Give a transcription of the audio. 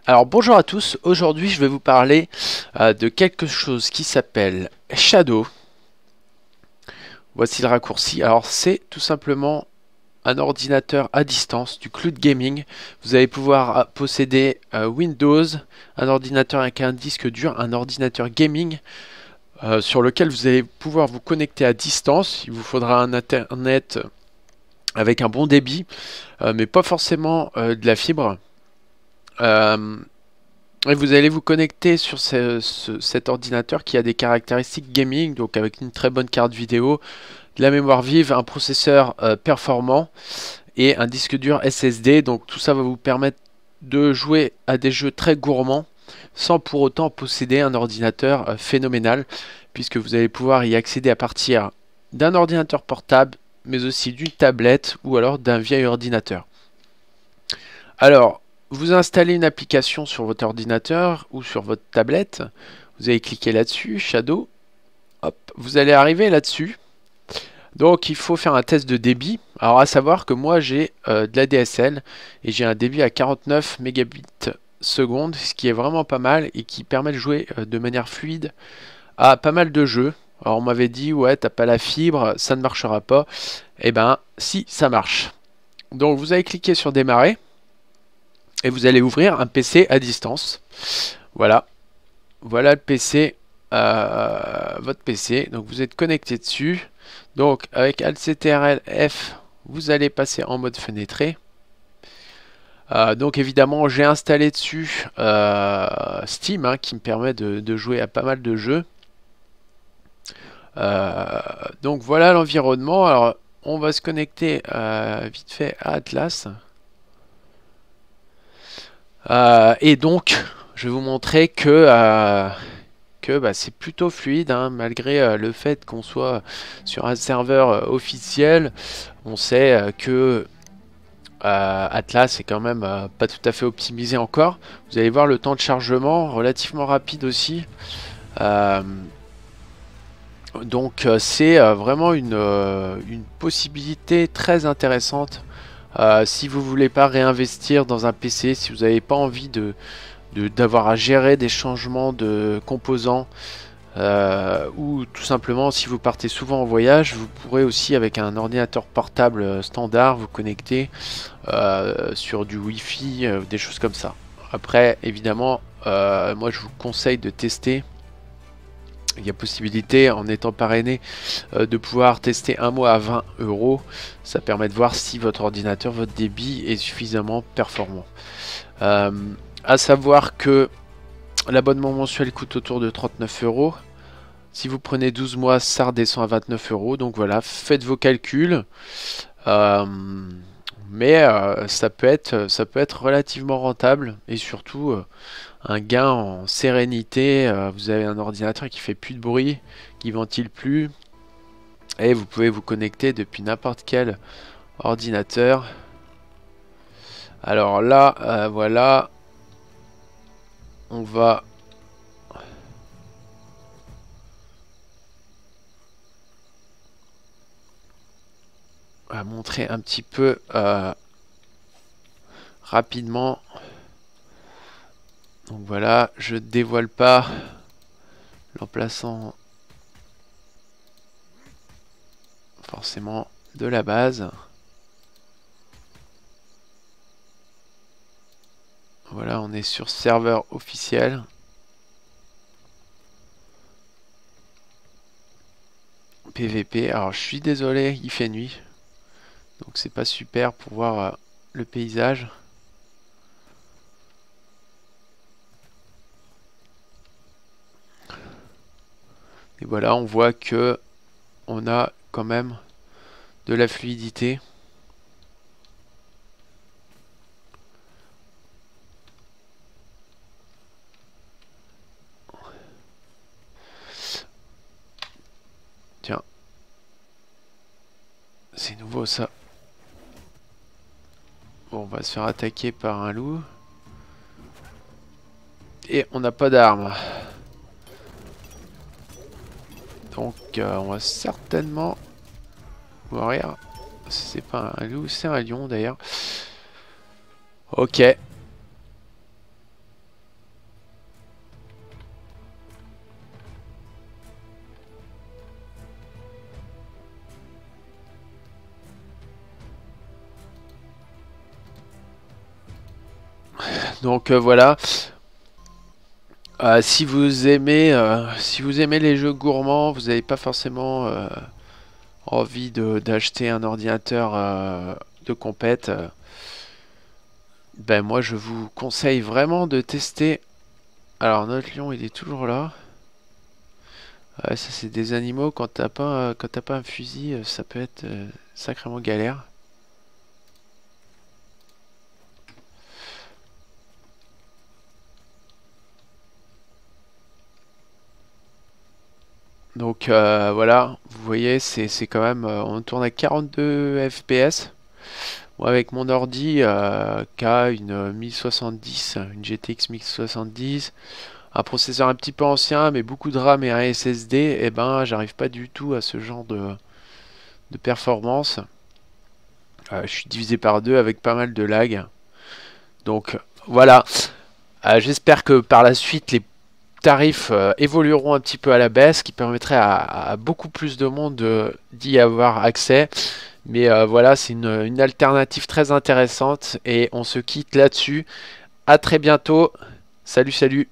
Alors bonjour à tous, aujourd'hui je vais vous parler de quelque chose qui s'appelle Shadow. Voici le raccourci. Alors c'est tout simplement un ordinateur à distance, du cloud gaming. Vous allez pouvoir posséder Windows, un ordinateur avec un disque dur, un ordinateur gaming sur lequel vous allez pouvoir vous connecter à distance. Il vous faudra un internet avec un bon débit, mais pas forcément de la fibre. Et vous allez vous connecter sur cet ordinateur qui a des caractéristiques gaming, donc avec une très bonne carte vidéo, de la mémoire vive, un processeur performant et un disque dur SSD. Donc tout ça va vous permettre de jouer à des jeux très gourmands sans pour autant posséder un ordinateur phénoménal, puisque vous allez pouvoir y accéder à partir d'un ordinateur portable, mais aussi d'une tablette ou alors d'un vieil ordinateur. Alors, vous installez une application sur votre ordinateur ou sur votre tablette. Vous allez cliquer là-dessus, Shadow. Hop, vous allez arriver là-dessus. Donc, il faut faire un test de débit. Alors, à savoir que moi, j'ai de la DSL et j'ai un débit à 49 mégabits seconde, ce qui est vraiment pas mal et qui permet de jouer de manière fluide à pas mal de jeux. Alors, on m'avait dit, ouais, t'as pas la fibre, ça ne marchera pas. Eh ben, si, ça marche. Donc, vous allez cliquer sur démarrer. Et vous allez ouvrir un PC à distance. Voilà. Voilà le PC. Votre PC. Donc vous êtes connecté dessus. Donc avec Alt-CTRL F, vous allez passer en mode fenêtré. Donc évidemment, j'ai installé dessus Steam, hein, qui me permet de jouer à pas mal de jeux. Donc voilà l'environnement. Alors on va se connecter vite fait à Atlas. Et donc, je vais vous montrer que c'est plutôt fluide, hein, malgré le fait qu'on soit sur un serveur officiel. On sait que Atlas est quand même pas tout à fait optimisé encore. Vous allez voir le temps de chargement relativement rapide aussi. Donc c'est vraiment une possibilité très intéressante. Si vous voulez pas réinvestir dans un PC, si vous n'avez pas envie d'avoir à gérer des changements de composants, ou tout simplement si vous partez souvent en voyage, vous pourrez aussi avec un ordinateur portable standard vous connecter sur du Wi-Fi, des choses comme ça. Après, évidemment, moi je vous conseille de tester. Il y a possibilité, en étant parrainé, de pouvoir tester un mois à 20 €. Ça permet de voir si votre ordinateur, votre débit est suffisamment performant. À savoir que l'abonnement mensuel coûte autour de 39 €. Si vous prenez 12 mois, ça redescend à 29 €. Donc voilà, faites vos calculs. Mais ça peut être relativement rentable et surtout un gain en sérénité. Vous avez un ordinateur qui fait plus de bruit, qui ventile plus, et vous pouvez vous connecter depuis n'importe quel ordinateur. Alors là, voilà, on va montrer un petit peu rapidement. Donc voilà, je dévoile pas l'emplaçant forcément de la base. Voilà, on est sur serveur officiel. PVP. Alors je suis désolé, il fait nuit. Donc c'est pas super pour voir le paysage. Et voilà, on voit que on a quand même de la fluidité. Tiens. C'est nouveau ça. Bon, on va se faire attaquer par un loup. Et on n'a pas d'armes. Donc on va certainement mourir. C'est pas un loup, c'est un lion d'ailleurs. Ok. Donc voilà. Si vous aimez les jeux gourmands, vous n'avez pas forcément envie d'acheter un ordinateur de compète. Ben moi je vous conseille vraiment de tester. Alors notre lion il est toujours là. Ouais, ça c'est des animaux quand t'as pas un fusil, ça peut être sacrément galère. Donc voilà, vous voyez c'est quand même on tourne à 42 FPS. Moi avec mon ordi qui a une 1070, une GTX 1070, un processeur un petit peu ancien mais beaucoup de RAM et un SSD, et ben j'arrive pas du tout à ce genre de performance. Je suis divisé par deux avec pas mal de lag. Donc voilà. J'espère que par la suite les tarifs évolueront un petit peu à la baisse, qui permettrait à beaucoup plus de monde d'y avoir accès. Mais voilà, c'est une alternative très intéressante et on se quitte là-dessus. À très bientôt. Salut, salut.